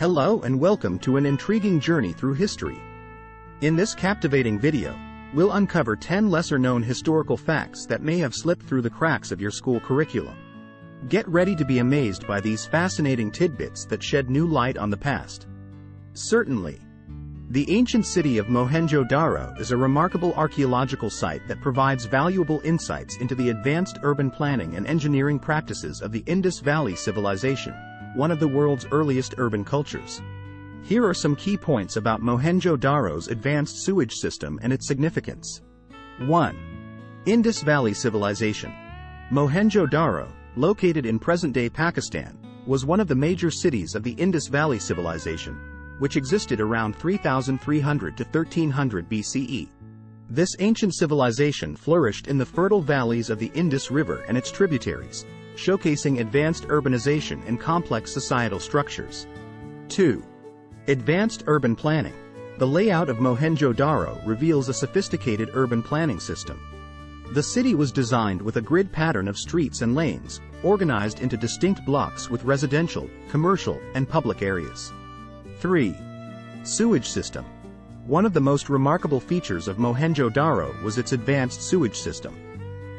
Hello and welcome to an intriguing journey through history. In this captivating video, we'll uncover 10 lesser-known historical facts that may have slipped through the cracks of your school curriculum. Get ready to be amazed by these fascinating tidbits that shed new light on the past. Certainly. The ancient city of Mohenjo-Daro is a remarkable archaeological site that provides valuable insights into the advanced urban planning and engineering practices of the Indus Valley Civilization, one of the world's earliest urban cultures. Here are some key points about Mohenjo-Daro's advanced sewage system and its significance. 1. Indus Valley Civilization. Mohenjo-Daro, located in present-day Pakistan, was one of the major cities of the Indus Valley Civilization, which existed around 3300 to 1300 BCE. This ancient civilization flourished in the fertile valleys of the Indus River and its tributaries, showcasing advanced urbanization and complex societal structures. 2. Advanced urban planning. The layout of Mohenjo-Daro reveals a sophisticated urban planning system. The city was designed with a grid pattern of streets and lanes, organized into distinct blocks with residential, commercial, and public areas. 3. Sewage system. One of the most remarkable features of Mohenjo-Daro was its advanced sewage system.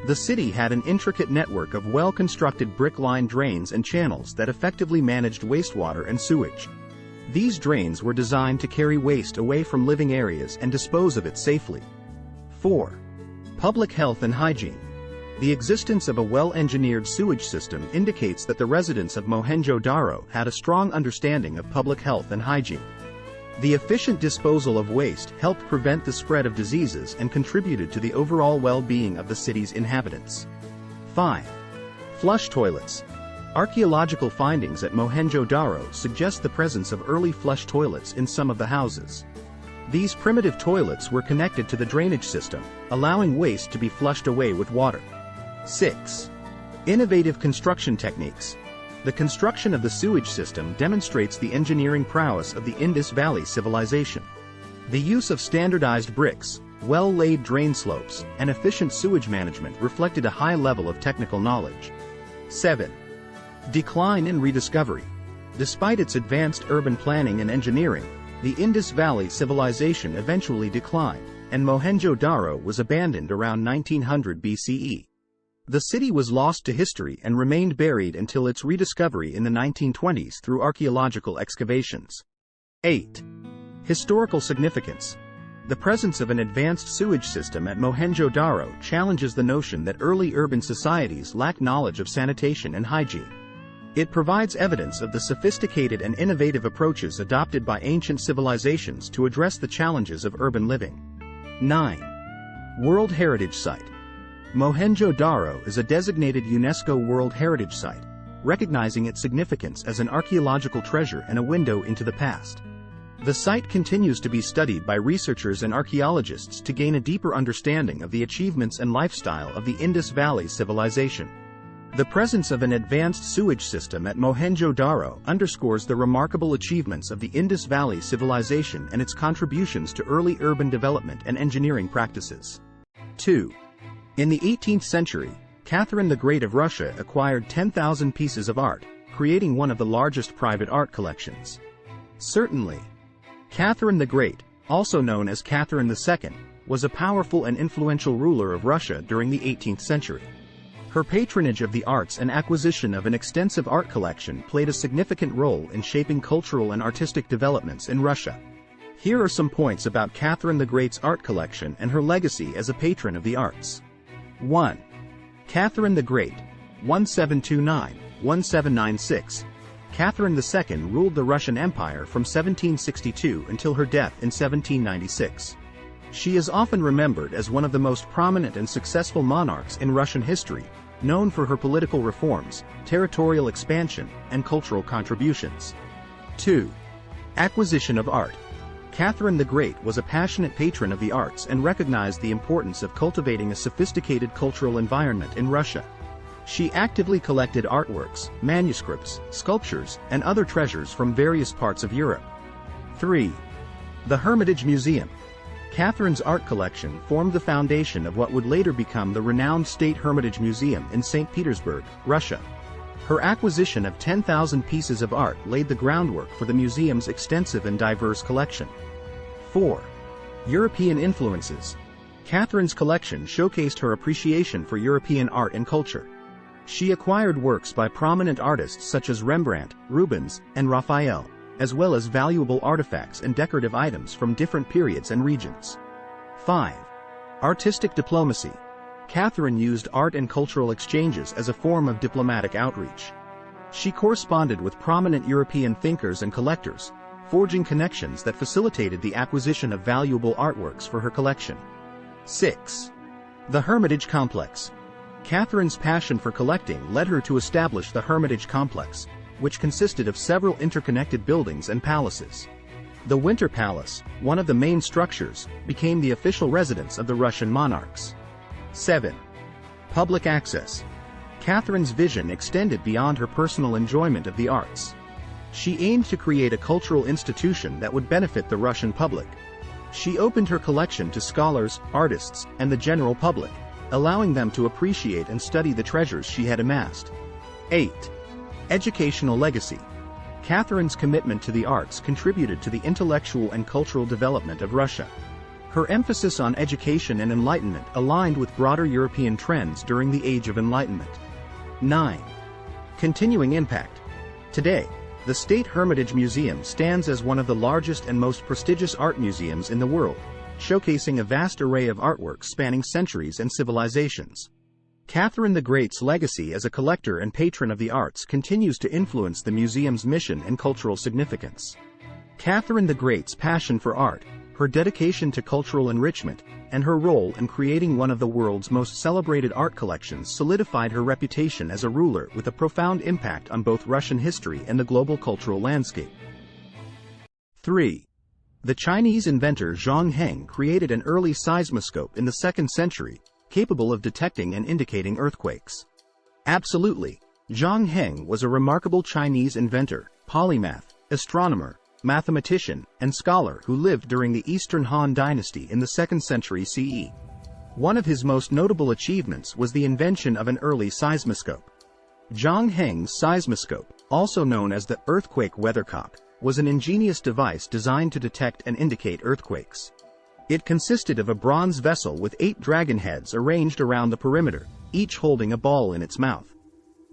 The city had an intricate network of well-constructed brick-lined drains and channels that effectively managed wastewater and sewage. These drains were designed to carry waste away from living areas and dispose of it safely. 4. Public health and hygiene. The existence of a well-engineered sewage system indicates that the residents of Mohenjo-Daro had a strong understanding of public health and hygiene. The efficient disposal of waste helped prevent the spread of diseases and contributed to the overall well-being of the city's inhabitants. 5. Flush toilets. Archaeological findings at Mohenjo-Daro suggest the presence of early flush toilets in some of the houses. These primitive toilets were connected to the drainage system, allowing waste to be flushed away with water. 6. Innovative construction techniques. The construction of the sewage system demonstrates the engineering prowess of the Indus Valley Civilization. The use of standardized bricks, well-laid drain slopes, and efficient sewage management reflected a high level of technical knowledge. 7. Decline and rediscovery. Despite its advanced urban planning and engineering, the Indus Valley Civilization eventually declined, and Mohenjo-Daro was abandoned around 1900 BCE. The city was lost to history and remained buried until its rediscovery in the 1920s through archaeological excavations. 8. Historical significance. The presence of an advanced sewage system at Mohenjo-Daro challenges the notion that early urban societies lacked knowledge of sanitation and hygiene. It provides evidence of the sophisticated and innovative approaches adopted by ancient civilizations to address the challenges of urban living. 9. World Heritage Site. Mohenjo-Daro is a designated UNESCO World Heritage Site, recognizing its significance as an archaeological treasure and a window into the past. The site continues to be studied by researchers and archaeologists to gain a deeper understanding of the achievements and lifestyle of the Indus Valley Civilization. The presence of an advanced sewage system at Mohenjo-Daro underscores the remarkable achievements of the Indus Valley Civilization and its contributions to early urban development and engineering practices. 2. In the 18th century, Catherine the Great of Russia acquired 10,000 pieces of art, creating one of the largest private art collections. Certainly. Catherine the Great, also known as Catherine II, was a powerful and influential ruler of Russia during the 18th century. Her patronage of the arts and acquisition of an extensive art collection played a significant role in shaping cultural and artistic developments in Russia. Here are some points about Catherine the Great's art collection and her legacy as a patron of the arts. 1. Catherine the Great, 1729-1796. Catherine II ruled the Russian Empire from 1762 until her death in 1796. She is often remembered as one of the most prominent and successful monarchs in Russian history, known for her political reforms, territorial expansion, and cultural contributions. 2. Acquisition of art. Catherine the Great was a passionate patron of the arts and recognized the importance of cultivating a sophisticated cultural environment in Russia. She actively collected artworks, manuscripts, sculptures, and other treasures from various parts of Europe. 3. The Hermitage Museum. Catherine's art collection formed the foundation of what would later become the renowned State Hermitage Museum in St. Petersburg, Russia. Her acquisition of 10,000 pieces of art laid the groundwork for the museum's extensive and diverse collection. 4. European influences. Catherine's collection showcased her appreciation for European art and culture. She acquired works by prominent artists such as Rembrandt, Rubens, and Raphael, as well as valuable artifacts and decorative items from different periods and regions. 5. Artistic diplomacy. Catherine used art and cultural exchanges as a form of diplomatic outreach. She corresponded with prominent European thinkers and collectors, forging connections that facilitated the acquisition of valuable artworks for her collection. 6. The Hermitage Complex. Catherine's passion for collecting led her to establish the Hermitage Complex, which consisted of several interconnected buildings and palaces. The Winter Palace, one of the main structures, became the official residence of the Russian monarchs. 7. Public access. Catherine's vision extended beyond her personal enjoyment of the arts. She aimed to create a cultural institution that would benefit the Russian public. She opened her collection to scholars, artists, and the general public, allowing them to appreciate and study the treasures she had amassed. 8. Educational legacy. Catherine's commitment to the arts contributed to the intellectual and cultural development of Russia. Her emphasis on education and enlightenment aligned with broader European trends during the Age of Enlightenment. 9. Continuing impact. Today, the State Hermitage Museum stands as one of the largest and most prestigious art museums in the world, showcasing a vast array of artworks spanning centuries and civilizations. Catherine the Great's legacy as a collector and patron of the arts continues to influence the museum's mission and cultural significance. Catherine the Great's passion for art, her dedication to cultural enrichment, and her role in creating one of the world's most celebrated art collections solidified her reputation as a ruler with a profound impact on both Russian history and the global cultural landscape. 3. The Chinese inventor Zhang Heng created an early seismoscope in the 2nd century, capable of detecting and indicating earthquakes. Absolutely, Zhang Heng was a remarkable Chinese inventor, polymath, astronomer, mathematician, and scholar who lived during the Eastern Han Dynasty in the 2nd century CE. One of his most notable achievements was the invention of an early seismoscope. Zhang Heng's seismoscope, also known as the earthquake weathercock, was an ingenious device designed to detect and indicate earthquakes. It consisted of a bronze vessel with 8 dragon heads arranged around the perimeter, each holding a ball in its mouth.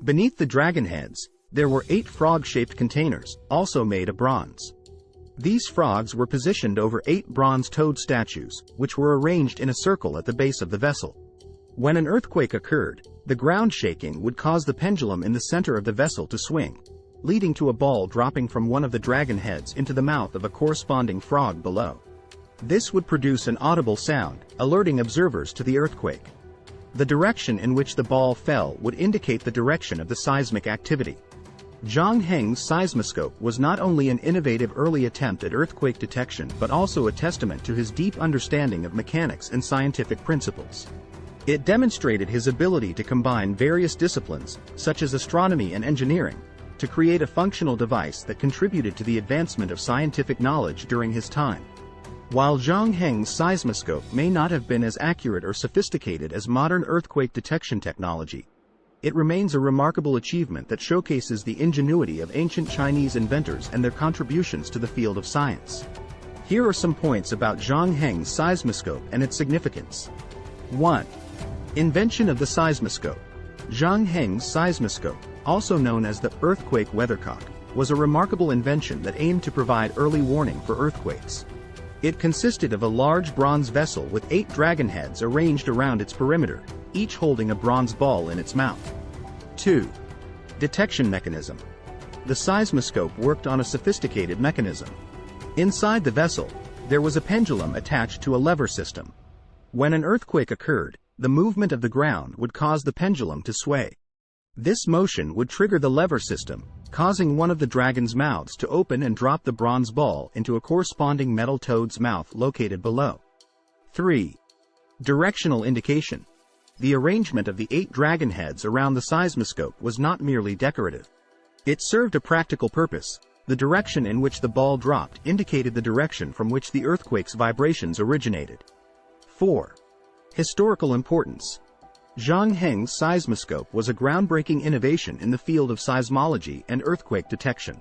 Beneath the dragon heads, there were 8 frog-shaped containers, also made of bronze. These frogs were positioned over 8 bronze toad statues, which were arranged in a circle at the base of the vessel. When an earthquake occurred, the ground shaking would cause the pendulum in the center of the vessel to swing, leading to a ball dropping from one of the dragon heads into the mouth of a corresponding frog below. This would produce an audible sound, alerting observers to the earthquake. The direction in which the ball fell would indicate the direction of the seismic activity. Zhang Heng's seismoscope was not only an innovative early attempt at earthquake detection but also a testament to his deep understanding of mechanics and scientific principles. It demonstrated his ability to combine various disciplines, such as astronomy and engineering, to create a functional device that contributed to the advancement of scientific knowledge during his time. While Zhang Heng's seismoscope may not have been as accurate or sophisticated as modern earthquake detection technology, it remains a remarkable achievement that showcases the ingenuity of ancient Chinese inventors and their contributions to the field of science. Here are some points about Zhang Heng's seismoscope and its significance. 1. Invention of the seismoscope. Zhang Heng's seismoscope, also known as the earthquake weathercock, was a remarkable invention that aimed to provide early warning for earthquakes. It consisted of a large bronze vessel with 8 dragon heads arranged around its perimeter, each holding a bronze ball in its mouth. 2. Detection mechanism. The seismoscope worked on a sophisticated mechanism. Inside the vessel, there was a pendulum attached to a lever system. When an earthquake occurred, the movement of the ground would cause the pendulum to sway. This motion would trigger the lever system, causing one of the dragon's mouths to open and drop the bronze ball into a corresponding metal toad's mouth located below. 3. Directional indication. The arrangement of the 8 dragon heads around the seismoscope was not merely decorative. It served a practical purpose. The direction in which the ball dropped indicated the direction from which the earthquake's vibrations originated. 4. Historical importance. Zhang Heng's seismoscope was a groundbreaking innovation in the field of seismology and earthquake detection.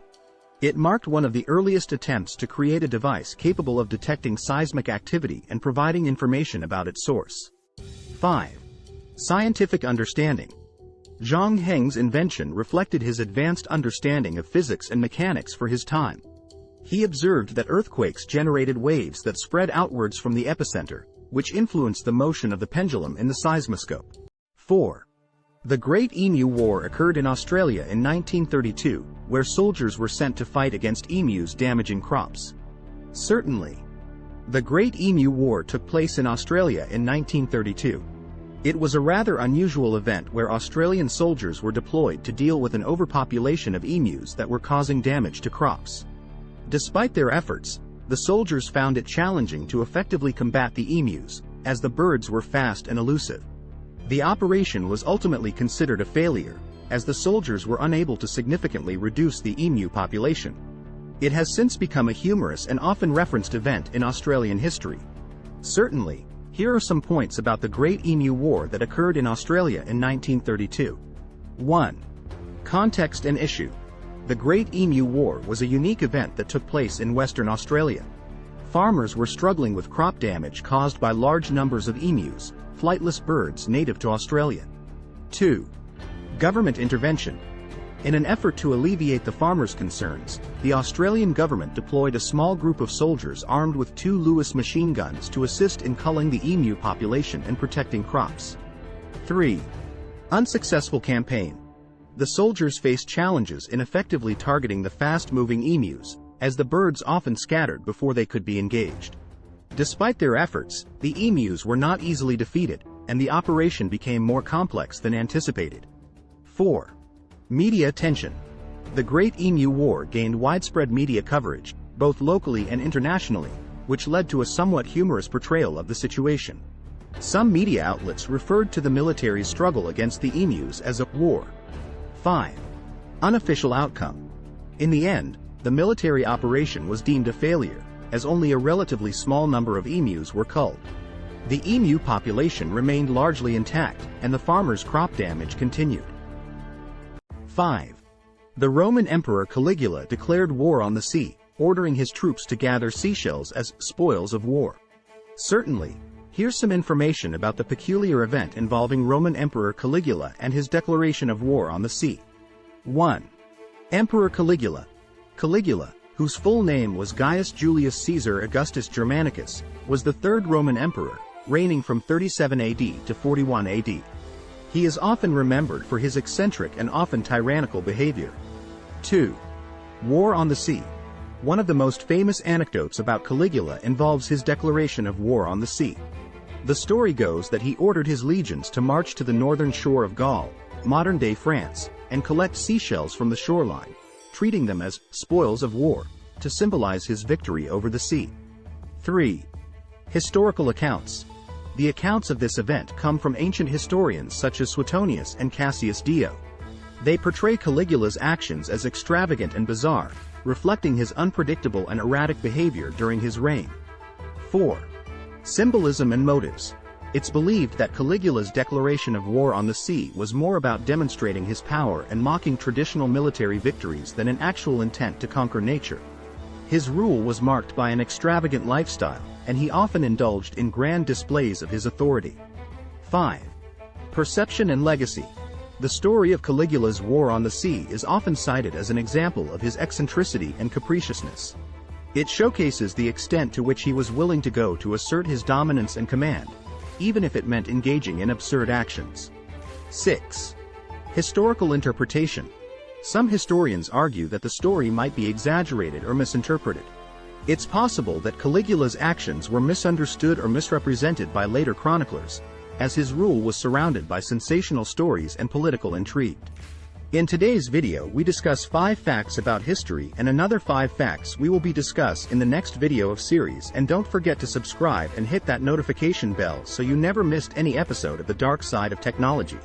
It marked one of the earliest attempts to create a device capable of detecting seismic activity and providing information about its source. 5. Scientific understanding. Zhang Heng's invention reflected his advanced understanding of physics and mechanics for his time. He observed that earthquakes generated waves that spread outwards from the epicenter, which influenced the motion of the pendulum in the seismoscope. 4. The Great Emu War occurred in Australia in 1932, where soldiers were sent to fight against emus damaging crops. Certainly. The Great Emu War took place in Australia in 1932. It was a rather unusual event where Australian soldiers were deployed to deal with an overpopulation of emus that were causing damage to crops. Despite their efforts, the soldiers found it challenging to effectively combat the emus, as the birds were fast and elusive. The operation was ultimately considered a failure, as the soldiers were unable to significantly reduce the emu population. It has since become a humorous and often referenced event in Australian history. Certainly, here are some points about the Great Emu War that occurred in Australia in 1932. 1. Context and issue. The Great Emu War was a unique event that took place in Western Australia. Farmers were struggling with crop damage caused by large numbers of emus, flightless birds native to Australia. 2. Government intervention. In an effort to alleviate the farmers' concerns, the Australian government deployed a small group of soldiers armed with 2 Lewis machine guns to assist in culling the emu population and protecting crops. 3. Unsuccessful campaign. The soldiers faced challenges in effectively targeting the fast-moving emus, as the birds often scattered before they could be engaged. Despite their efforts, the emus were not easily defeated, and the operation became more complex than anticipated. 4. Media attention. The Great Emu War gained widespread media coverage, both locally and internationally, which led to a somewhat humorous portrayal of the situation. Some media outlets referred to the military's struggle against the emus as a war. 5. Unofficial outcome. In the end, the military operation was deemed a failure, as only a relatively small number of emus were culled. The emu population remained largely intact, and the farmers' crop damage continued. 5. The Roman Emperor Caligula declared war on the sea, ordering his troops to gather seashells as spoils of war. Certainly, here's some information about the peculiar event involving Roman Emperor Caligula and his declaration of war on the sea. 1. Emperor Caligula. Caligula, whose full name was Gaius Julius Caesar Augustus Germanicus, was the third Roman emperor, reigning from 37 AD to 41 AD. He is often remembered for his eccentric and often tyrannical behavior. 2. War on the sea. One of the most famous anecdotes about Caligula involves his declaration of war on the sea. The story goes that he ordered his legions to march to the northern shore of Gaul, modern-day France, and collect seashells from the shoreline, treating them as spoils of war, to symbolize his victory over the sea. 3. Historical accounts. The accounts of this event come from ancient historians such as Suetonius and Cassius Dio. They portray Caligula's actions as extravagant and bizarre, reflecting his unpredictable and erratic behavior during his reign. 4. Symbolism and motives. It's believed that Caligula's declaration of war on the sea was more about demonstrating his power and mocking traditional military victories than an actual intent to conquer nature. His rule was marked by an extravagant lifestyle, and he often indulged in grand displays of his authority. 5. Perception and legacy. The story of Caligula's war on the sea is often cited as an example of his eccentricity and capriciousness. It showcases the extent to which he was willing to go to assert his dominance and command, even if it meant engaging in absurd actions. 6. Historical interpretation. Some historians argue that the story might be exaggerated or misinterpreted. It's possible that Caligula's actions were misunderstood or misrepresented by later chroniclers, as his rule was surrounded by sensational stories and political intrigue. In today's video we discuss 5 facts about history, and another 5 facts we will be discuss in the next video of series. And don't forget to subscribe and hit that notification bell so you never missed any episode of the dark side of technology.